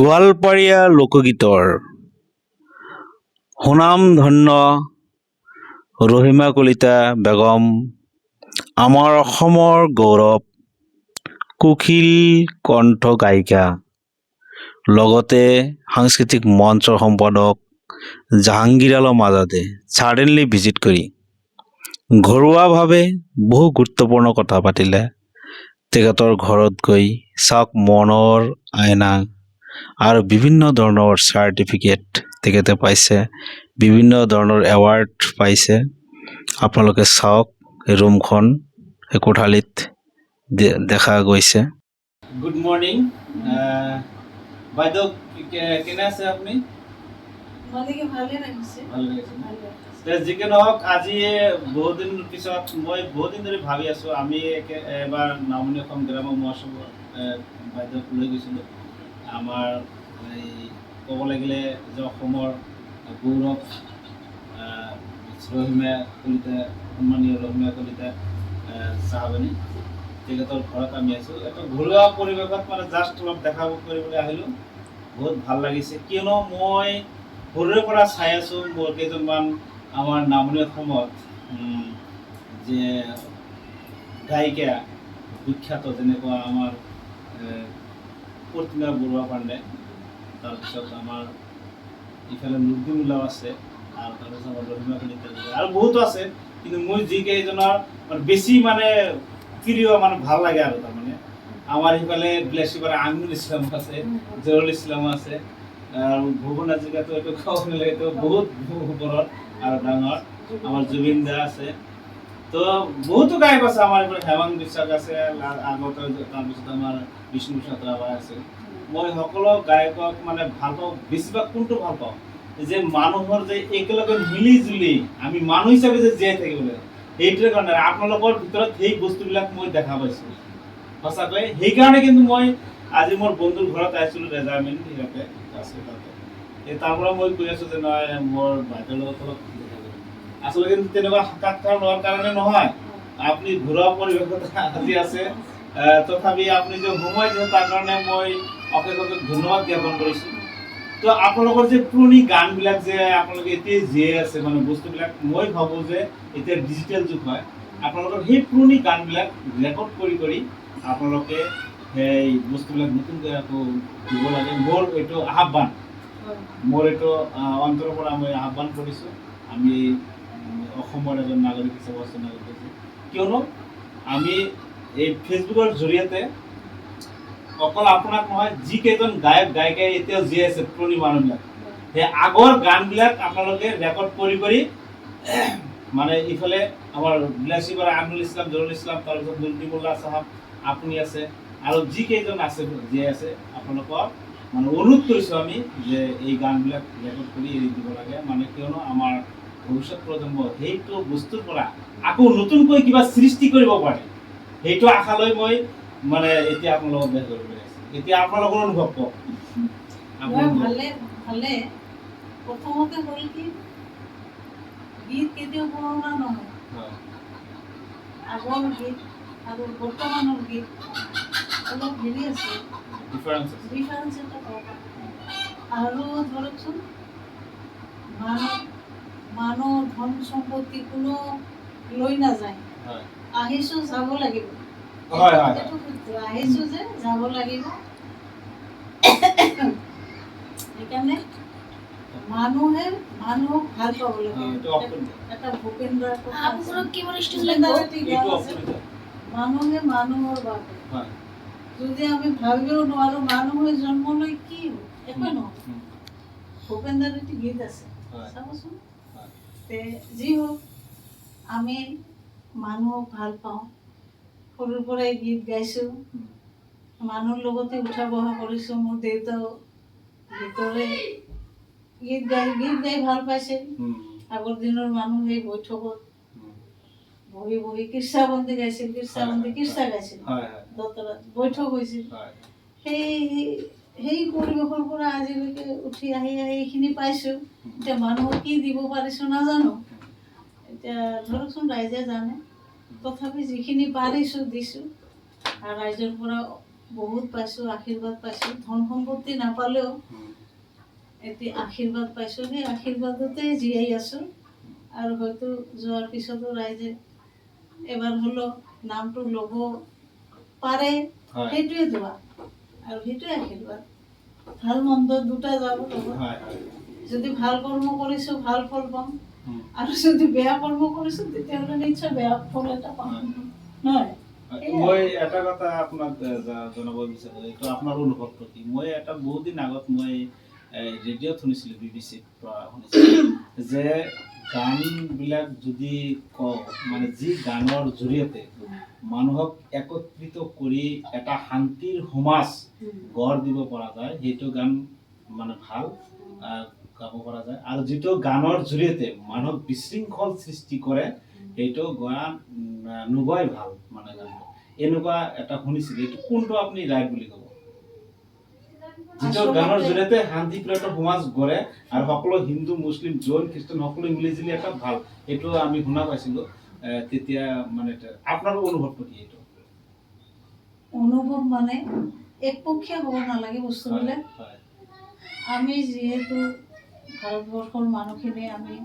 গোৱালপাৰীয়া লোকগীতৰ সুনামধন্য ৰহিমা কলিতা বেগম আমাৰ অসমৰ গৌৰৱ, কুশল কণ্ঠ গায়িকা, লগতে সাংস্কৃতিক মঞ্চৰ সম্পাদক জাহাংগীৰ আলম আজাদে ছাডেনলি ভিজিট কৰি ঘৰুৱাভাৱে বহু গুৰুত্বপূৰ্ণ কথা পাতিলে। তেখেতৰ ঘৰত গৈ চাওক মনৰ আইনা আৰু বিভিন্ন ধৰণৰ চাৰ্টিফিকেট তেখেতে পাইছে, বিভিন্ন ধৰণৰ এৱাৰ্ড পাইছে। আপোনালোকে চাওক এই ৰুমখন, এই কোঠালিত দেখা গৈছে। গুড মৰ্নিং বাইদেউ, কেনে আছে আপুনি? ভালে লাগিছে। যিকি নহওক, আজি বহুত দিন পিছত মই বহুত দিন ধৰি ভাবি আছো, আমি এবাৰ নামনি অসম গ্ৰাম্য মহোৎসৱত বাইদেউক লৈ গৈছিলোঁ। আমাৰ এই ক'ব লাগিলে যে অসমৰ গৌৰৱ ৰহিমা কলিতা, সন্মানীয় ৰহিমা কলিতা চাহাবানী, তেখেতৰ ঘৰত আমি আছোঁ। এটা ঘৰুৱা পৰিৱেশত মানে জাষ্ট অলপ দেখা কৰিবলৈ আহিলোঁ। বহুত ভাল লাগিছে, কিয়নো মই সৰুৰে পৰা চাই আছোঁ মোৰ কেইজনমান আমাৰ নামনি অসমত যে গায়িকা বিখ্যাত, যেনেকুৱা আমাৰ প্ৰতিমা বৰুৱা পাণ্ডে, তাৰপিছত আমাৰ ইফালে নুৰুদ্দিন আছে, আৰু তাৰপিছত আমাৰ ৰহিমা কলিতা আৰু বহুতো আছে। কিন্তু মোৰ যিকেইজনৰ বেছি মানে প্ৰিয়, মানে ভাল লাগে আৰু তাৰমানে আমাৰ সিফালে বিলাসীপাৰা আমিনুল ইছলাম আছে, জহুৰুল ইছলাম আছে, আৰু ভুৱন হাজৰিকাটো এইটো খাব নালাগে, এইটো বহুত ওপৰত আৰু ডাঙৰ। আমাৰ জুবিন দা আছে, তো বহুতো গায়ক আছে। আমাৰ এইফালে হেমন্ত বিশ্বাস আছে, আগতে তাৰপিছত আমাৰ বিষ্ণু প্ৰসাদ ৰাভা আছে। মই সকলো গায়কক মানে ভাল পাওঁ। বেছিভাগ কোনটো ভাল পাওঁ, যে মানুহৰ যে একেলগে মিলি জুলি আমি মানুহ হিচাপে যে জীয়াই থাকিব লাগে, সেইটোৰ কাৰণে আপোনালোকৰ ভিতৰত সেই বস্তুবিলাক মই দেখা পাইছোঁ সঁচাকৈ। সেইকাৰণে কিন্তু মই আজি মোৰ বন্ধুৰ ঘৰত আহিছিলোঁ, ৰেজাৰমেণ্ট ইয়াতে আছে তাতে। তাৰ পৰা মই কৈ আছোঁ যে নহয়, মোৰ বাইদেউৰ লগত অলপ আচলতে কিন্তু তেনেকুৱা সাক্ষাৎকাৰ লোৱাৰ কাৰণে নহয়, আপুনি ঘৰুৱা পৰিৱেশত আজি আছে, তথাপি আপুনি যে সময় দিছে তাৰ কাৰণে মই অশেষ অশেষ ধন্যবাদ জ্ঞাপন কৰিছোঁ। তো আপোনালোকৰ যে পুৰণি গানবিলাক যে আপোনালোকে এতিয়া জীয়াই আছে, মানে বস্তুবিলাক মই ভাবোঁ যে এতিয়া ডিজিটেল যুগ হয়, আপোনালোকৰ সেই পুৰণি গানবিলাক ৰেকৰ্ড কৰি কৰি আপোনালোকে সেই বস্তুবিলাক নতুনকৈ আকৌ দিব লাগে। মোৰ এইটো আহ্বান, মোৰ এইটো অন্তৰৰ পৰা মই আহ্বান কৰিছোঁ। আমি অসমৰ এজন নাগৰিক হিচাপে নাগৰিক আছোঁ, কিয়নো আমি এই ফেচবুকৰ জৰিয়তে অকল আপোনাক নহয়, যিকেইজন গায়ক গায়িকাই এতিয়াও জীয়াই আছে পুৰণি মানুহবিলাক, সেই আগৰ গানবিলাক আপোনালোকে ৰেকৰ্ড কৰি কৰি মানে ইফালে আমাৰ বিলাসীপাৰা আমিনুল ইছলাম, জহুৰুল ইছলাম, তাৰপিছত নুৰুদ্দিন চাহাব, আপুনি আছে, আৰু যিকেইজন আছে জীয়াই আছে, আপোনালোকক মানে অনুৰোধ কৰিছোঁ আমি যে এই গানবিলাক ৰেকৰ্ড কৰি এৰি দিব লাগে। মানে কিয়নো আমাৰ ভৱিষ্যত প্ৰজন্ম সেইটো বস্তুৰ পৰা আকৌ নতুনকৈ কিবা সৃষ্টি কৰিব পাৰে, সেইটো আশালৈ মই মানে এতিয়া আপোনালোকক বেয়া কৰিব পাৰিছোঁ। এতিয়া আপোনালোকৰ অনুভৱ কওক। ভালে প্ৰথমতে হ'ল কি, গীত কেতিয়াও পুৰণা নহয়। আগৰ গীত আৰু বৰ্তমানৰ গীত অলপ হেৰি আছে, ডিফাৰেঞ্চ এটা পাব। আৰু ধৰকচোন, মানুহ ধন সম্পত্তি কোনো লৈ নাযায়, আহিছোঁ যাব লাগিব, আহিছোঁ যে যাব লাগিব। সেইকাৰণে মানুহে মানুহক ভাল পাব লাগে। এটা ভূপেন্দ্ৰৰ মানুহে মানুহৰ বাবে, যদি আমি ভাবিব নোৱাৰো মানুহ হৈ জন্ম লৈ কি একো নহয়। ভূপেন্দ্ৰৰ এটি গীত আছে, চাবচোন। যি হওক, আমি মানুহক ভাল পাওঁ, সৰুৰ পৰাই গীত গাইছোঁ, মানুহৰ লগতে উঠা বহা কৰিছোঁ। মোৰ দেউতাও গীতৰে গীত গাই ভাল পাইছে। আগৰ দিনৰ মানুহ সেই বৈঠকত বহি বহি কৃষ্ণাবন্দী গাইছিল, কৃষ্ণা গাইছিল, দতৰাত বৈঠক হৈছিল। সেই পৰিৱেশৰ পৰা আজিলৈকে উঠি আহি এইখিনি পাইছোঁ। এতিয়া মানুহক কি দিব পাৰিছোঁ নাজানো, এতিয়া ধৰকচোন ৰাইজে জানে, তথাপি যিখিনি পাৰিছোঁ দিছোঁ, আৰু ৰাইজৰ পৰা বহুত পাইছোঁ, আশীৰ্বাদ পাইছোঁ। ধন সম্পত্তি নাপালেও এতিয়া আশীৰ্বাদ পাইছোঁ, সেই আশীৰ্বাদতে জীয়াই আছোঁ। আৰু হয়তো যোৱাৰ পিছতো ৰাইজে এবাৰ হ'লেও নামটো ল'ব পাৰে, সেইটোৱে দোৱা আৰু সেইটোৱে আশীৰ্বাদ। ভাল মন্দ দুটা যাব লগত। যদি ভাল কৰ্ম কৰিছোঁ ভাল ফল পাম, আৰু যদি বেয়া কৰ্ম কৰিছোঁ তেতিয়াহ'লে নিশ্চয় বেয়া ফল এটা পাম, নহয়? মই এটা কথা আপোনাক জনাব বিচাৰোঁ, এইটো আপোনাৰ অনুভৱটো কি? মই এটা বহুত দিন আগত মই ৰেডিঅ'ত শুনিছিলোঁ, BBC-ত শুনিছিলোঁ যে গানবিলাক যদি কওঁ, মানে যি গানৰ জৰিয়তে মানুহক একত্ৰিত কৰি এটা শান্তিৰ সমাজ গঢ় দিব পৰা যায়, সেইটো গান মানে ভাল গাব পৰা যায়। আৰু যিটো গানৰ জৰিয়তে মানুহক বিশৃংখল সৃষ্টি কৰে, সেইটো গান নোগোৱাই ভাল। মানে গানটো এনেকুৱা এটা শুনিছিলোঁ, এইটো কোনটো আপুনি ৰাইট বুলি ক'ব? যিটো গানৰ জৰিয়তে শান্তিপ্ৰিয় সমাজ গঢ়ে আৰু সকলো হিন্দু, মুছলিম, জৈন, খ্ৰীষ্টান সকলো মিলিজুলি এটা ভাল, এইটো আমি শুনা পাইছিলোঁ তেতিয়া। মানে আপোনাৰ অনুভৱটো কি? এইটো অনুভৱ মানে একপক্ষীয় হ'ব নালাগে বস্তুবিলাক। আমি যিহেতু ভাৰতবৰ্ষৰ মানুহখিনি আমি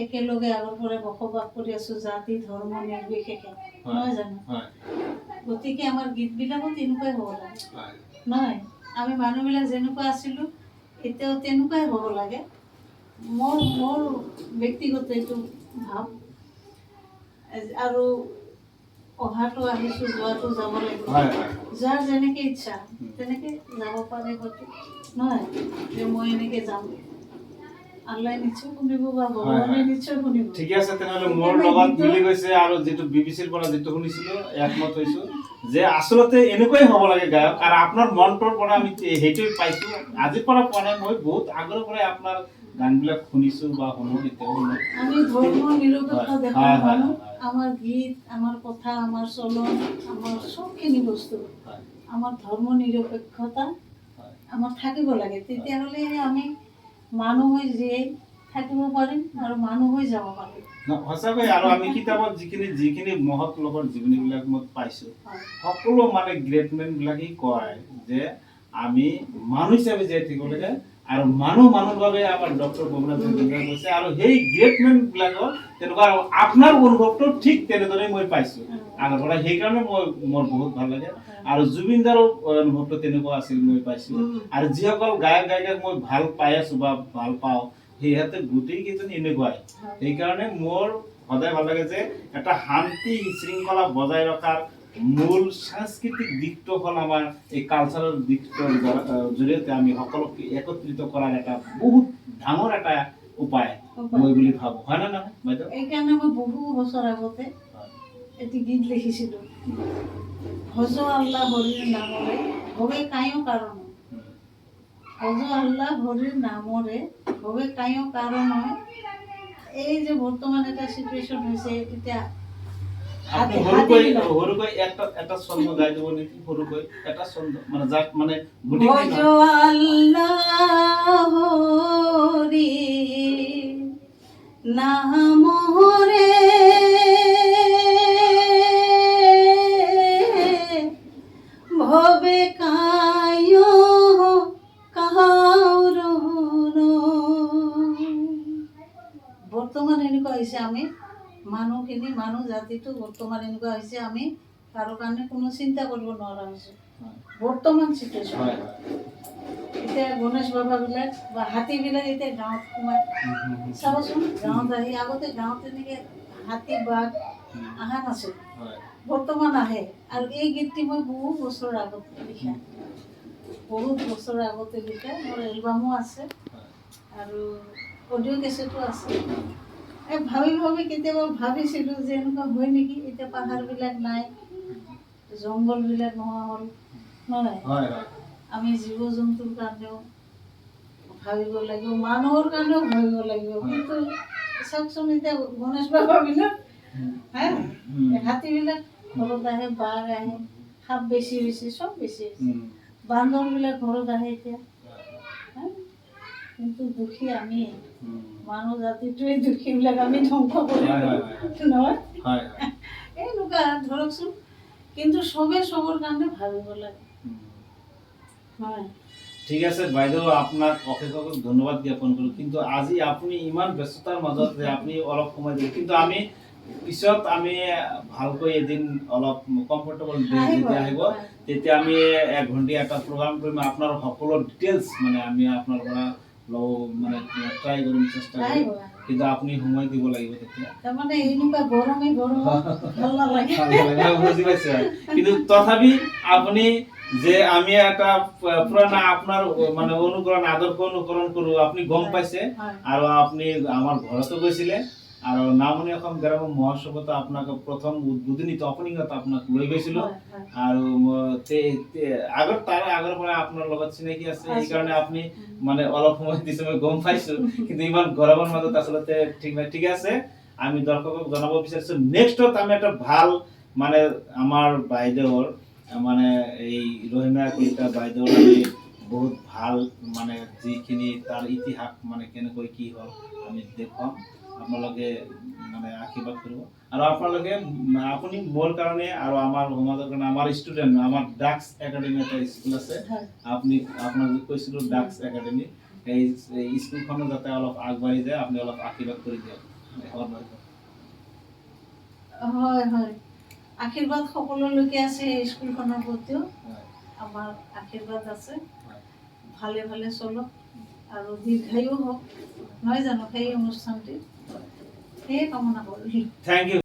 একেলগে আগৰ পৰাই বসবাস কৰি আছোঁ, জাতি ধৰ্ম নিৰ্বিশেষে, নহয় জানো? গতিকে আমাৰ গীতবিলাকো তেনেকুৱাই হ'ব লাগে, নহয়? আমি মানুহবিলাক যেনেকুৱা আছিলোঁ এতিয়াও তেনেকুৱাই হ'ব লাগে। মোৰ ব্যক্তিগত এইটো ভাৱ। আৰু অহাটো আহিছোঁ, যোৱাটো যাব লাগিব। যাৰ যেনেকে ইচ্ছা তেনেকে যাব পাৰে হয়তো, নহয় যে মই এনেকে যাম। আল্লাই নিশ্চয় শুনিব বা ভগৱানে নিশ্চয় শুনিব। ঠিকে আছে, তেনেহ'লে মোৰ লগত মিলি গৈছে। আৰু যিটো BBC-ৰ পৰা যিটো শুনিছিলোঁ একমত হৈছোঁ যে আচলতে এনেকুৱাই হ'ব লাগে গায়ক। আৰু আপোনাৰ মনটোৰ পৰা আমি সেইটোৱে পাইছোঁ। আজিৰ পৰা পোৱা নাই, মই বহুত আগৰ পৰাই আপোনাৰ গানবিলাক শুনিছোঁ বা শুনো, এতিয়াও শুনো। আমি ধৰ্ম নিৰপেক্ষ দেশৰ মানুহ। আমাৰ গীত, আমাৰ কথা, আমাৰ চলন, আমাৰ চবখিনি বস্তু আমাৰ ধৰ্ম নিৰপেক্ষতা আমাৰ থাকিব লাগে। তেতিয়াহ'লে আমি মানুহ হৈ জীয়াই থাকিব পাৰিম আৰু মানুহ হৈ যাব পাৰিম। সঁচাকৈ। আৰু আমি কিতাপত যিখিনি মহৎ লোকৰ জীৱনীবিলাক মই পাইছোঁ, সকলো মানে গ্ৰেটমেনবিলাকেই কয় যে আমি মানুহ হিচাপে জীয়াই থাকিব লাগে। আৰু মানুহৰ বাবে আমাৰ ডক্টৰ ভবেন্দ্ৰনাথ শইকীয়াই কৈছে। আৰু সেই গ্ৰেটমেনবিলাকৰ তেনেকুৱা আপোনাৰ অনুভৱটো ঠিক তেনেদৰে মই পাইছোঁ আগৰ পৰা। সেইকাৰণে মোৰ বহুত ভাল লাগে। আৰু জুবিন দাৰো অনুভৱটো তেনেকুৱা আছিল, মই পাইছোঁ। আৰু যিসকল গায়ক গায়িকাক মই ভাল পাই আছোঁ বা ভাল পাওঁ, সিহঁতে গোটেইকেইজন এনেকুৱাই। সেইকাৰণে মোৰ সদায় ভাল লাগে যে এটা শান্তি শৃংখলা বজাই ৰখাৰ মূল সাংস্কৃতিক দিশটো হ'ল আমাৰ এই কালচাৰেল দিশটোৰ জৰিয়তে আমি সকলোকে একত্ৰিত কৰাৰ এটা বহুত ডাঙৰ এটা উপায় মই বুলি ভাবোঁ, হয় নে নহয় বাইদেউ? এইকাৰণে মই বহু বছৰ আগতে এটি গীত লিখিছিলোঁ, ভজ আল্লাহ হৰিৰ নামৰে ভবে কায়ো কাৰণ। ভজ আল্লাহ হৰিৰ নামৰে ভবে কায়ো কাৰণ। এই যে বৰ্তমান এটা চিটুৱেশ্যন হৈছে, এতিয়া সৰুকৈ এটা ছন্দ গাই দিব নেকি? সৰুকৈ এটা ছন্দ, মানে যাক মানে ভজ আল্লাহ হৰিৰ নামৰে ভবে কায়ো কাৰণ। বৰ্তমান এনেকুৱা হৈছে, আমি মানুহখিনি, মানুহ জাতিটো বৰ্তমান এনেকুৱা হৈছে, আমি কাৰো কাৰণে কোনো চিন্তা কৰিব নোৱাৰা হৈছোঁ। বৰ্তমান চিটুৱেশ্যন। এতিয়া গণেশ বাবাবিলাক বা হাতীবিলাক এতিয়া গাঁৱত সোমাই চাবচোন। গাঁৱত আহি, আগতে গাঁৱত এনেকে হাতী বাঘ অহা নাছিল, বৰ্তমান আহে। আৰু এই গীতটি মই বহুত বছৰ আগতে লিখা, মোৰ এলবামো আছে আৰু অডিঅ' কেছেটো আছে। ভাবি কেতিয়াবা ভাবিছিলোঁ যে এনেকুৱা হয় নেকি, এতিয়া পাহাৰবিলাক নাই, জংঘলবিলাক নোহোৱা হ'ল, নহয়? আমি জীৱ জন্তুৰ কাৰণেও ভাবিব লাগিব, মানুহৰ কাৰণেও ভাবিব লাগিব। কিন্তু চাওকচোন, এতিয়া গণেশ বাবাবিলাক, হাতীবিলাক ঘৰত আহে, বাঘ আহে, সাপ বেছি হৈছে, চব বেছি হৈছে, বান্দৰবিলাক ঘৰত আহে এতিয়া। কিন্তু দুখী আমি, মানুহ জাতিটোৱে দুখীবিলাক আমি ধ্বংস কৰিলোঁ, নহয়? এনেকুৱা এনেকুৱা ধৰকচোন, কিন্তু চবে চবৰ কাৰণে ভাবিব লাগে। হয় ঠিক আছে বাইদেউ, আপোনাক অশেষ অশেষ ধন্যবাদ জ্ঞাপন কৰোঁ। কিন্তু আজি আপুনি ইমান ব্যস্ততাৰ মাজত যে আপুনি অলপ সময় দিয়ে, কিন্তু আমি পিছত আমি ভালকৈ এদিন অলপ কমফৰ্টেবল যেতিয়া আহিব, তেতিয়া আমি 1 ঘণ্টীয়া এটা প্ৰগ্ৰাম কৰিম। আপোনাৰ সকলো ডিটেইলছ মানে আমি আপোনাৰ পৰা লওঁ, মানে ট্ৰাই কৰিম, চেষ্টা কৰিম, কিন্তু আপুনি সময় দিব লাগিব তেতিয়া। তাৰমানে এনেকুৱা গৰমে ভাল নালাগে। বুজি পাইছে? কিন্তু তথাপি আপুনি যে আমি এটা পুরানা আপনার মানে অনুকরণ আদর্শ অনুকরণ কৰো, আপনি গম পাইছে। আৰু আপনি আমাৰ ঘৰতো গৈছিলে, আৰু নামনি অসম গ্ৰাম মহোৎসৱত আপোনাক প্ৰথম উদ্বোধনীত অপেনিঙত আপোনাক লৈ গৈছিলো। আৰু আগৰ পৰা আপোনাৰ লগত চিনাকি আছে, সেইকাৰণে আপুনি মানে অলপ সময় দিছে, মই গম পাইছো। কিন্তু ইমান গৰমৰ মাজত আচলতে ঠিক নাই। ঠিক আছে, আমি দৰ্শকক জনাব বিচাৰিছো নেক্সটত আমি এটা ভাল মানে আমাৰ বাইদেউৰ মানে এই ৰহিমা কলিতা বাইদেউৰ আমি বহুত ভাল মানে যিখিনি তাৰ ইতিহাস মানে কেনেকৈ কি হ'ল আমি দেখুৱাম, আপোনালোকে মানে আশীৰ্বাদ কৰিব। আৰু আপোনালোকে আপুনি মোৰ কাৰণে আৰু আমাৰ সমাজৰ কাৰণে, আমাৰ ষ্টুডেণ্ট, আমাৰ ডাক্স একাডেমি এটা স্কুল আছে, আপুনি আপোনাক কৈছিলোঁ ডাক্স একাডেমি, এই স্কুলখনো যাতে অলপ আগবাঢ়ি যায়, আপুনি অলপ আশীৰ্বাদ কৰি দিয়ক। হয় হয়, আশীৰ্বাদ সকলোলৈকে আছে। এই স্কুলখনৰ প্ৰতিও আমাৰ আশীৰ্বাদ আছে। ভালে ভালে চলক আৰু দীৰ্ঘায়ু হওক, নহয় জানো সেই অনুষ্ঠানটি, সেয়ে কামনা কৰিলোঁ। Thank U.